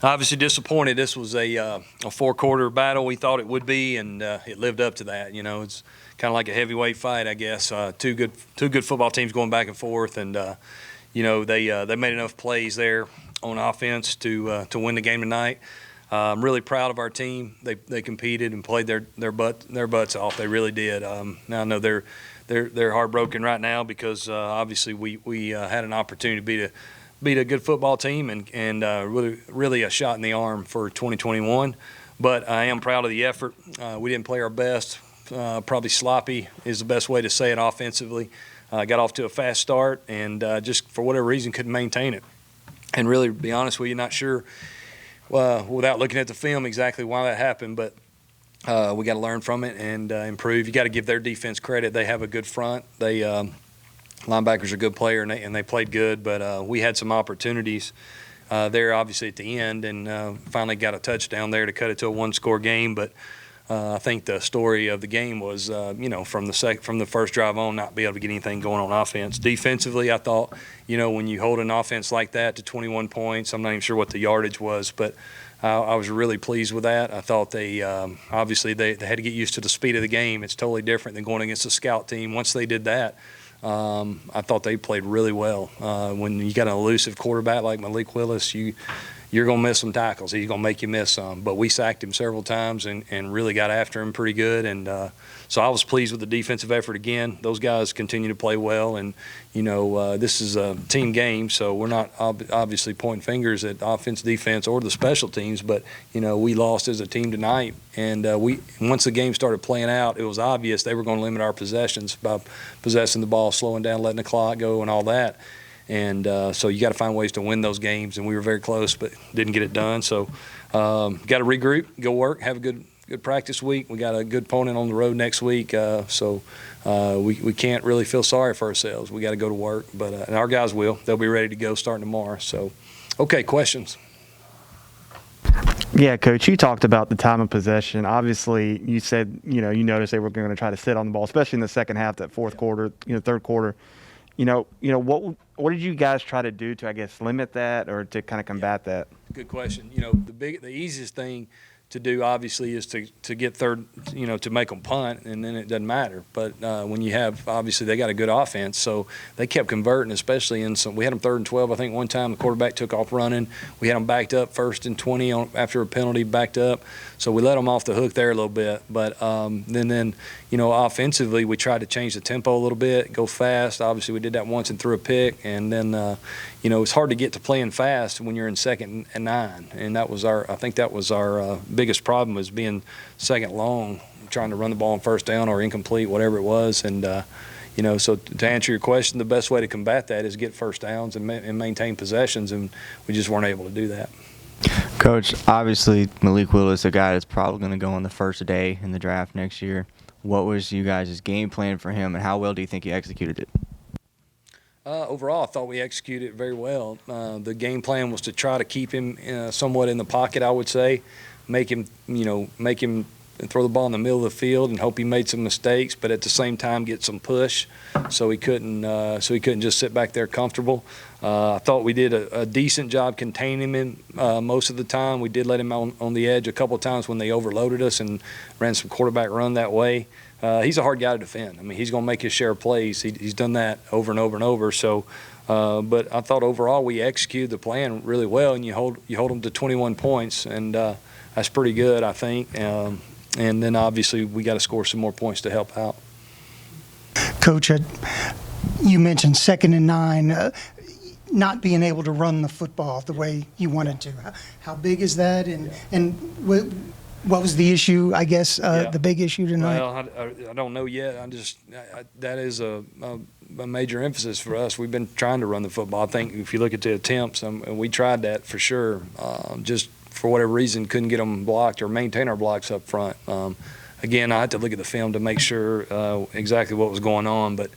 Obviously disappointed. This was a four-quarter battle. We thought it would be, and it lived up to that. You know, it's kind of like a heavyweight fight, I guess. Two good football teams going back and forth, and you know they made enough plays there on offense to win the game tonight. I'm really proud of our team. They competed and played their butts off. They really did. Now I know they're heartbroken right now because obviously we had an opportunity to beat a good football team and really a shot in the arm for 2021. But I am proud of the effort. We didn't play our best. Probably sloppy is the best way to say it offensively. Got off to a fast start and just for whatever reason couldn't maintain it. And really, to be honest with you, not sure without looking at the film exactly why that happened, but we got to learn from it and improve. You got to give their defense credit. They have a good front. Linebackers are a good player, and they played good, but we had some opportunities there, obviously, at the end, and finally got a touchdown there to cut it to a one-score game. But I think the story of the game was, you know, from the first drive on, not be able to get anything going on offense. Defensively, I thought, you know, when you hold an offense like that to 21 points, I'm not even sure what the yardage was, but I was really pleased with that. I thought they obviously they had to get used to the speed of the game. It's totally different than going against a scout team. Once they did that, I thought they played really well. When you got an elusive quarterback like Malik Willis, you're going to miss some tackles. He's going to make you miss some. But we sacked him several times and really got after him pretty good. And so I was pleased with the defensive effort again. Those guys continue to play well. And, you know, this is a team game, so we're not obviously pointing fingers at offense, defense, or the special teams. But, you know, we lost as a team tonight. And once the game started playing out, it was obvious they were going to limit our possessions by possessing the ball, slowing down, letting the clock go, and all that. And so you got to find ways to win those games, and we were very close but didn't get it done. So got to regroup, go work, have a good practice week. We got a good opponent on the road next week, so we can't really feel sorry for ourselves. We got to go to work, but and our guys will. They'll be ready to go starting tomorrow. So, okay, questions? Yeah, Coach, you talked about the time of possession. Obviously, you said, you know, you noticed they were going to try to sit on the ball, especially in the second half, that fourth quarter, you know, third quarter. You know, what did you guys try to do to, I guess, limit that or to kind of combat that? Good question. You know, the easiest thing to do obviously is to get third, you know, to make them punt, and then it doesn't matter. But when you have, obviously they got a good offense, so they kept converting, especially in some. We had them 3rd and 12. I think one time the quarterback took off running. We had them backed up 1st and 20 after a penalty, backed up. So we let them off the hook there a little bit. But then you know, offensively we tried to change the tempo a little bit, go fast. Obviously we did that once and threw a pick, and then you know, it's hard to get to playing fast when you're in 2nd and 9, and that was I think that was our biggest problem, was being second long, trying to run the ball on 1st down or incomplete, whatever it was. And you know, so to answer your question, the best way to combat that is get 1st downs and maintain possessions, and we just weren't able to do that. Coach, obviously Malik Willis, a guy that's probably going to go on the first day in the draft next year. What was you guys' game plan for him, and how well do you think you executed it? Overall, I thought we executed it very well. The game plan was to try to keep him somewhat in the pocket, I would say, make him throw the ball in the middle of the field and hope he made some mistakes, but at the same time get some push, so he couldn't just sit back there comfortable. I thought we did a decent job containing him most of the time. We did let him on the edge a couple of times when they overloaded us and ran some quarterback run that way. He's a hard guy to defend. I mean, he's going to make his share of plays. He's done that over and over and over. So, but I thought overall we executed the plan really well, and you hold them to 21 points, and that's pretty good, I think. And then obviously we got to score some more points to help out. Coach, you mentioned 2nd and 9, not being able to run the football the way you wanted to. How big is that? And what was the issue, I guess, the big issue tonight? Well, I don't know yet. That is a major emphasis for us. We've been trying to run the football. I think if you look at the attempts, we tried that for sure. Just for whatever reason, couldn't get them blocked or maintain our blocks up front. Again, I had to look at the film to make sure exactly what was going on. But,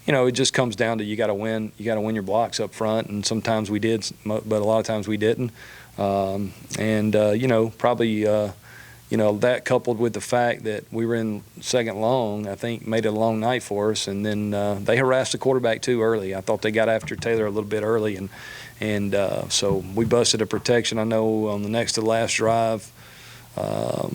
you know, it just comes down to you got to win. You got to win your blocks up front, and sometimes we did, but a lot of times we didn't. You know, probably you know, that coupled with the fact that we were in 2nd long, I think made it a long night for us. And then they harassed the quarterback too early. I thought they got after Taylor a little bit early, and And so we busted a protection, I know, on the next to last drive.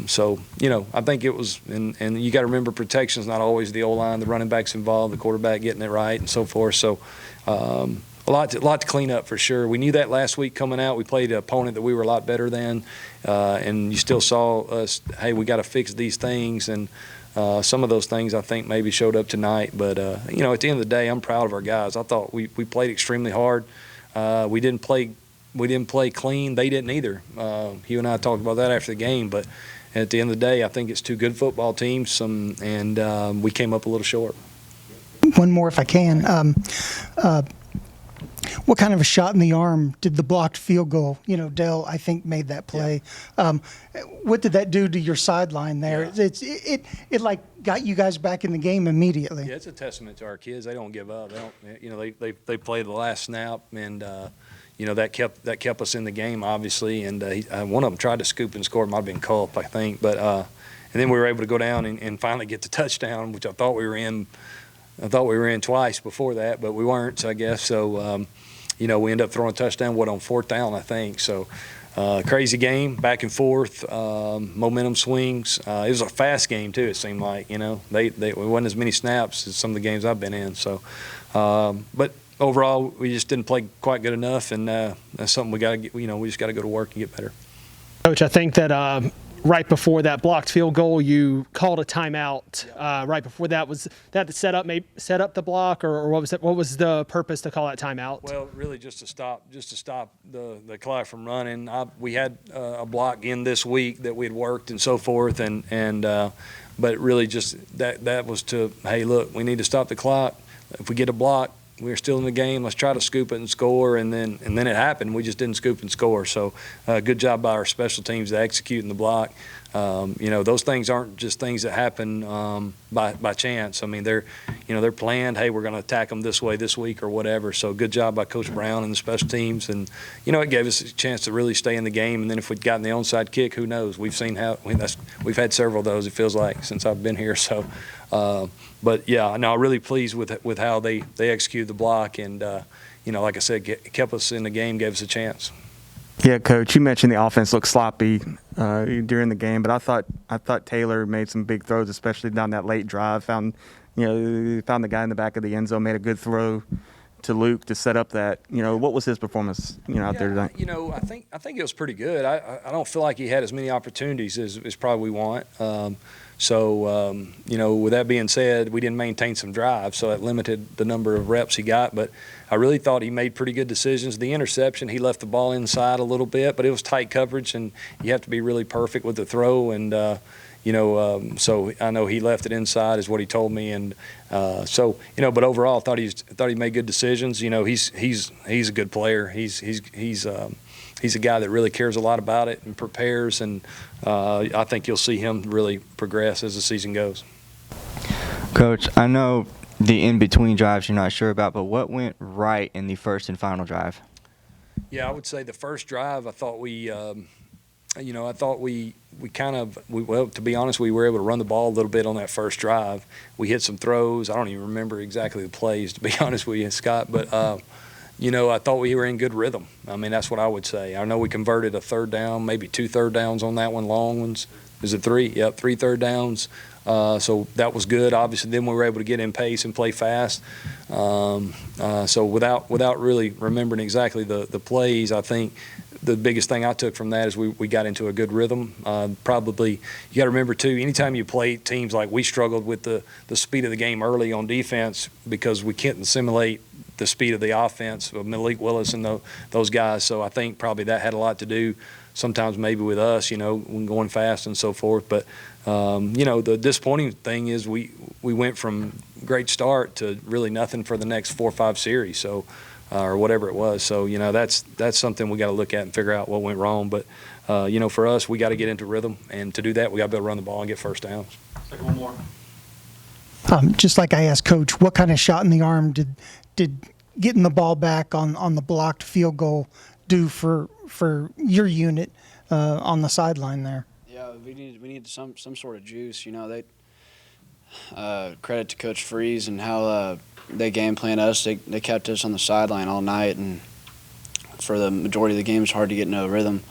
So, I think it was, and you got to remember, protection's not always the O-line, the running back's involved, the quarterback getting it right, and so forth. So, a lot to clean up for sure. We knew that last week coming out. We played an opponent that we were a lot better than, and you still saw us, hey, we got to fix these things. And some of those things I think maybe showed up tonight. But, at the end of the day, I'm proud of our guys. I thought we played extremely hard. We didn't play clean. They didn't either. Hugh and I talked about that after the game. But at the end of the day, I think it's two good football teams, and we came up a little short. One more, if I can. What kind of a shot in the arm did the blocked field goal? Dell, I think, made that play. Yeah. What did that do to your sideline there? Yeah. It like got you guys back in the game immediately. Yeah, it's a testament to our kids. They don't give up. They play the last snap, and that kept us in the game, obviously. And one of them tried to scoop and score. It might have been Culp, I think. But and then we were able to go down and finally get the touchdown, which I thought we were in. I thought we were in twice before that, but we weren't, I guess. So, we ended up throwing a touchdown, on fourth down, I think. So, crazy game, back and forth, momentum swings. It was a fast game, too, it seemed like. It wasn't as many snaps as some of the games I've been in. So, but overall, we just didn't play quite good enough, and that's something we got to get. We just got to go to work and get better. Coach, I think that right before that blocked field goal, you called a timeout. Right before that, was that to set up the block, or what was it? What was the purpose to call that timeout? Well, really just to stop the clock from running. We had a block in this week that we had worked and so forth, but really just that was to, hey, look, we need to stop the clock. If we get a block, we're still in the game. Let's try to scoop it and score, and then it happened. We just didn't scoop and score. So, good job by our special teams to execute in the block. Those things aren't just things that happen by chance. I mean, they're planned. Hey, we're going to attack them this way this week or whatever. So, good job by Coach Brown and the special teams, and it gave us a chance to really stay in the game. And then if we'd gotten the onside kick, who knows? We've seen we've had several of those. It feels like since I've been here. So. But yeah, no, I'm really pleased with how they executed the block, and like I said, kept us in the game, gave us a chance. Yeah, Coach, you mentioned the offense looked sloppy during the game, but I thought Taylor made some big throws, especially down that late drive. Found the guy in the back of the end zone, made a good throw to Luke to set up that. What was his performance out there tonight? I think it was pretty good. I don't feel like he had as many opportunities as probably we want. With that being said, we didn't maintain some drives, so that limited the number of reps he got. But I really thought he made pretty good decisions. The interception, he left the ball inside a little bit, but it was tight coverage, and you have to be really perfect with the throw. And so I know he left it inside, is what he told me. And but overall, I thought he made good decisions. He's a good player. He's a guy that really cares a lot about it and prepares, and I think you'll see him really progress as the season goes. Coach, I know the in-between drives you're not sure about, but what went right in the first and final drive? Yeah, I would say the first drive, I thought to be honest, we were able to run the ball a little bit on that first drive. We hit some throws. I don't even remember exactly the plays, to be honest with you, Scott, but I thought we were in good rhythm. I mean, that's what I would say. I know we converted a third down, maybe 2 third downs on that one, long ones. Is it 3? Yep, 3 third downs. So that was good. Obviously, then we were able to get in pace and play fast. So without really remembering exactly the plays, I think the biggest thing I took from that is we got into a good rhythm. Probably you got to remember too, anytime you play teams like we struggled with the speed of the game early on defense because we couldn't simulate the speed of the offense of Malik Willis and those guys. So I think probably that had a lot to do sometimes maybe with us, when going fast and so forth. But, the disappointing thing is we went from great start to really nothing for the next 4 or 5 series. So, or whatever it was. So, that's something we got to look at and figure out what went wrong. But, for us, we got to get into rhythm. And to do that, we got to be able to run the ball and get first downs. Take one more. Just like I asked Coach, what kind of shot in the arm did getting the ball back on the blocked field goal do for your unit on the sideline there? Yeah, we need some sort of juice. They credit to Coach Freeze and how they game plan us. They kept us on the sideline all night, and for the majority of the game, it's hard to get into a rhythm.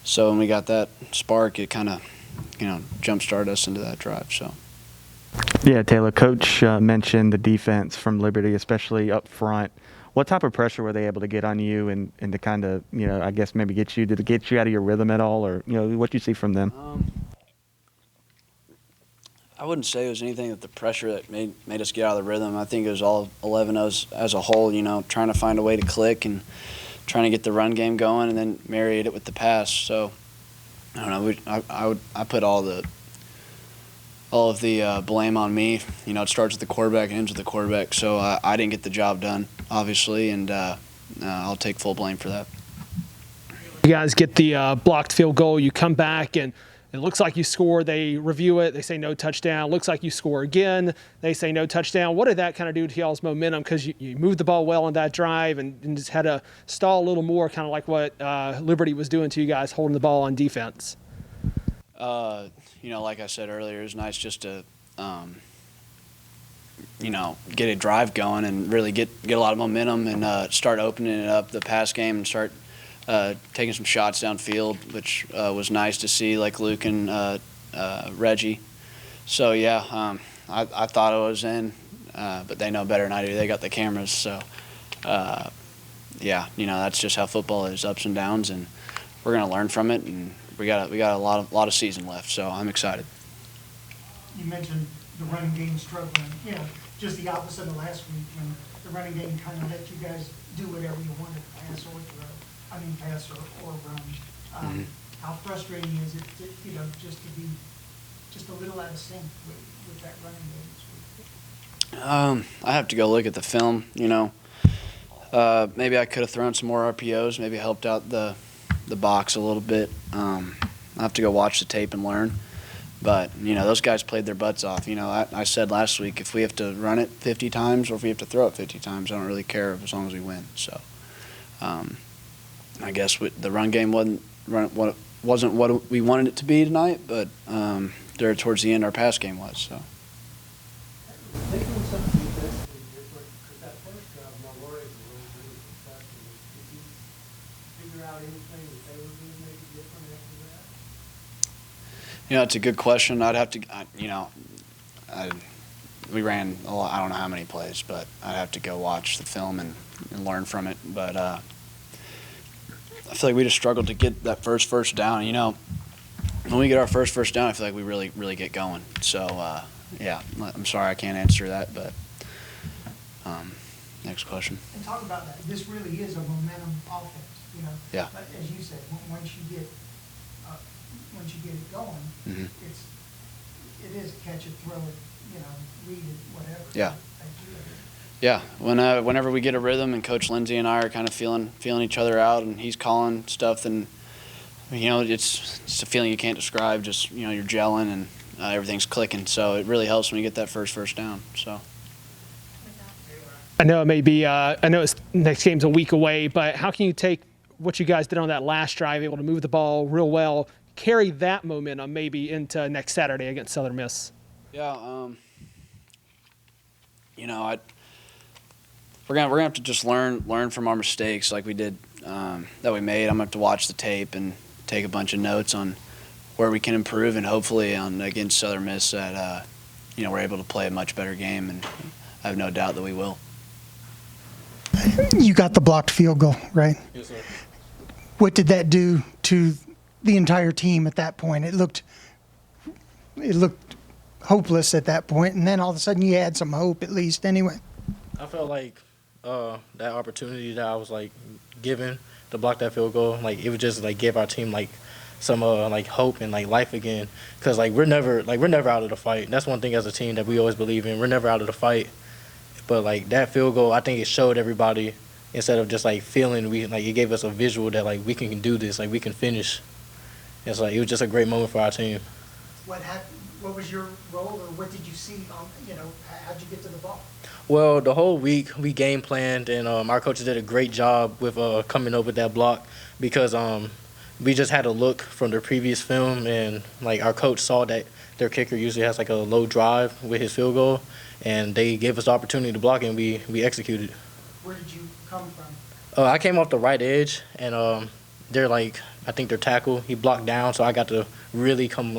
So when we got that spark, it kind of, jump-started us into that drive. So. Yeah, Taylor, Coach mentioned the defense from Liberty, especially up front. What type of pressure were they able to get on you and to kind of, I guess maybe did it get you out of your rhythm at all, or, what you see from them? I wouldn't say it was anything that the pressure that made us get out of the rhythm. I think it was all 11 of us as a whole, trying to find a way to click and trying to get the run game going and then marry it with the pass. So, I don't know, I put all of the blame on me. It starts with the quarterback and ends with the quarterback. So I didn't get the job done, obviously, and I'll take full blame for that. You guys get the blocked field goal. You come back, and it looks like you score. They review it. They say no touchdown. Looks like you score again. They say no touchdown. What did that kind of do to y'all's momentum? Because you moved the ball well on that drive and just had to stall a little more, kind of like what Liberty was doing to you guys, holding the ball on defense. Like I said earlier, it was nice just to, get a drive going and really get a lot of momentum and start opening it up, the pass game, and start taking some shots downfield, which was nice to see, like Luke and Reggie. So, yeah, I thought it was in, but they know better than I do. They got the cameras. So, that's just how football is, ups and downs, and we're going to learn from it. And we got a lot of season left, so I'm excited. You mentioned the running game struggling. Just the opposite of last week when the running game kind of let you guys do whatever you wanted, pass or throw. Pass or run. How frustrating is it, just to be just a little out of sync with that running game this week? I have to go look at the film. Maybe I could have thrown some more RPOs. Maybe helped out the box a little bit. I have to go watch the tape and learn. But, those guys played their butts off. I said last week, if we have to run it 50 times or if we have to throw it 50 times, I don't really care as long as we win. So, I guess the run game wasn't what we wanted it to be tonight, but there towards the end, our pass game was. So. They doing something defensively different because that first drive, Mallory was really successful. Did you figure out anything that they were doing maybe different after that? It's a good question. I'd have to, we ran a lot. I don't know how many plays, but I'd have to go watch the film and learn from it. But I feel like we just struggled to get that first down. When we get our first down, I feel like we really, really get going. So, yeah, I'm sorry I can't answer that, but next question. And talk about that. This really is a momentum offense, Yeah. But as you said, once you get it going, Mm-hmm. it is catch it, throw it, read it, whatever. Yeah. Yeah, whenever we get a rhythm and Coach Lindsey and I are kind of feeling each other out and he's calling stuff, then it's a feeling you can't describe. Just you're gelling and everything's clicking. So it really helps when you get that first down. So. I know it may be. I know next game's a week away, but how can you take what you guys did on that last drive, able to move the ball real well, carry that momentum maybe into next Saturday against Southern Miss? Yeah. We're gonna have to just learn from our mistakes like we did that we made. I'm gonna have to watch the tape and take a bunch of notes on where we can improve, and hopefully against Southern Miss that we're able to play a much better game, and I have no doubt that we will. You got the blocked field goal, right? Yes, sir. What did that do to the entire team at that point? It looked hopeless at that point, and then all of a sudden you had some hope at least anyway. I felt like that opportunity that I was given to block that field goal, it would just give our team some hope and life again, because we're never out of the fight. That's one thing as a team that we always believe in. We're never out of the fight, but that field goal, I think it showed everybody, instead of just feeling, it gave us a visual that we can do this, we can finish. It's it was just a great moment for our team. What happened? What was your role, or what did you see? How'd you get to the ball? Well, the whole week we game planned, and our coaches did a great job with coming up with that block, because we just had a look from the previous film, and our coach saw that their kicker usually has a low drive with his field goal, and they gave us the opportunity to block it, and we executed. Where did you come from? I came off the right edge, and they're like, I think their tackle, he blocked down, so I got to really come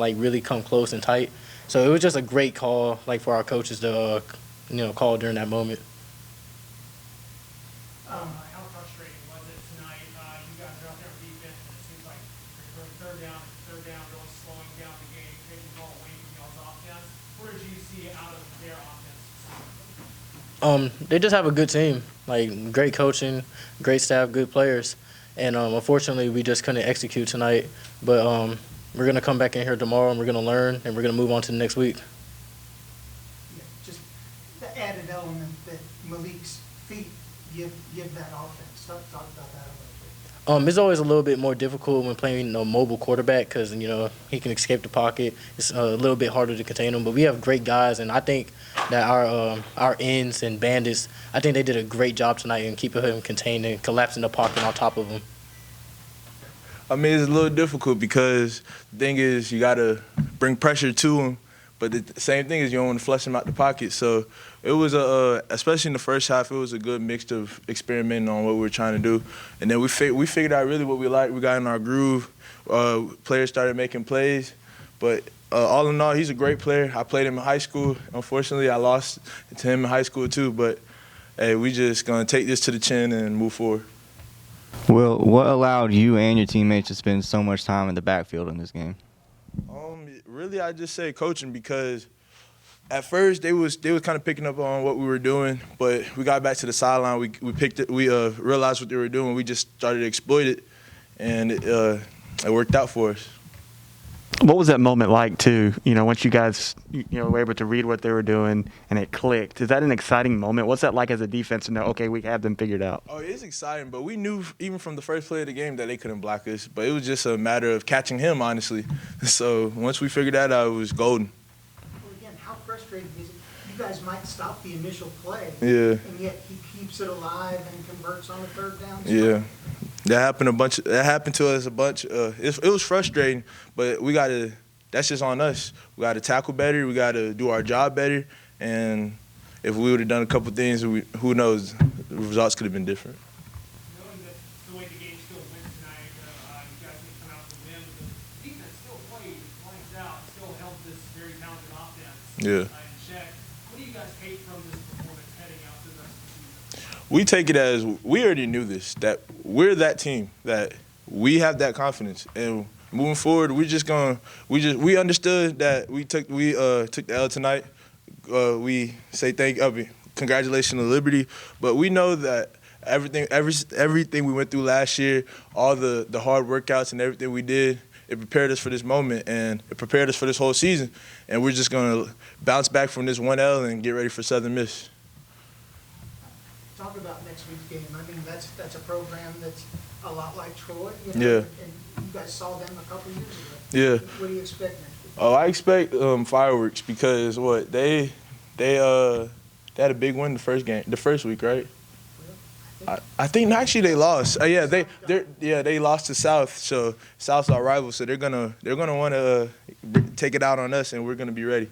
close and tight. So it was just a great call, like for our coaches to, call during that moment. How frustrating was it tonight? You guys are out there on defense, and it seems like you're going third down, really slowing down the game, taking the ball away from y'all's offense. What did you see out of their offense? They just have a good team, like great coaching, great staff, good players. And unfortunately, we just couldn't execute tonight. But we're going to come back in here tomorrow, and we're going to learn, and we're going to move on to the next week. Yeah, just the added element that Malik's feet give that offense. Talk about that a little bit. It's always a little bit more difficult when playing a mobile quarterback because, he can escape the pocket. It's a little bit harder to contain him. But we have great guys, and I think that our ends and bandits, I think they did a great job tonight in keeping him contained and collapsing the pocket on top of him. I mean, it's a little difficult because the thing is you got to bring pressure to him, but the same thing is you don't want to flush him out the pocket. So it was, especially in the first half, it was a good mix of experimenting on what we were trying to do. And then we figured out really what we liked. We got in our groove. Players started making plays. But all in all, he's a great player. I played him in high school. Unfortunately, I lost to him in high school too. But, hey, we just going to take this to the chin and move forward. Will, what allowed you and your teammates to spend so much time in the backfield in this game? Really, I just say coaching because at first they was kind of picking up on what we were doing, but we got back to the sideline. We picked it. We realized what they were doing. We just started to exploit it, and it worked out for us. What was that moment like, too? Once you guys, were able to read what they were doing and it clicked. Is that an exciting moment? What's that like as a defense to know, okay, we have them figured out? Oh, it's exciting, but we knew even from the first play of the game that they couldn't block us. But it was just a matter of catching him, honestly. So once we figured that out, it was golden. Well, again, how frustrating is it? You guys might stop the initial play, Yeah. and yet he keeps it alive and converts on a third down. Yeah. That happened to us a bunch. It was frustrating, but that's just on us. We got to tackle better. We got to do our job better. And if we would have done a couple things, who knows, the results could have been different. Knowing that the way the game still went tonight, you guys didn't come out to win, but the defense still played lights out, still held this very talented offense Yeah. in check. What do you guys take from this performance heading out to the rest of the season? We take it as we already knew this, that we're that team, that we have that confidence. And moving forward, we understood that we took the L tonight. We say congratulations to Liberty, but we know that everything we went through last year, all the hard workouts and everything we did, it prepared us for this moment and it prepared us for this whole season. And we're just gonna bounce back from this 1L and get ready for Southern Miss. Talk about next week's game. I mean, that's a program that's a lot like Troy. Yeah. And you guys saw them a couple years ago. Yeah. What do you expect next week? Oh, I expect fireworks because they had a big win the first week, right? I think actually they lost. They lost to South, so South's our rival, so they're gonna want to take it out on us, and we're gonna be ready.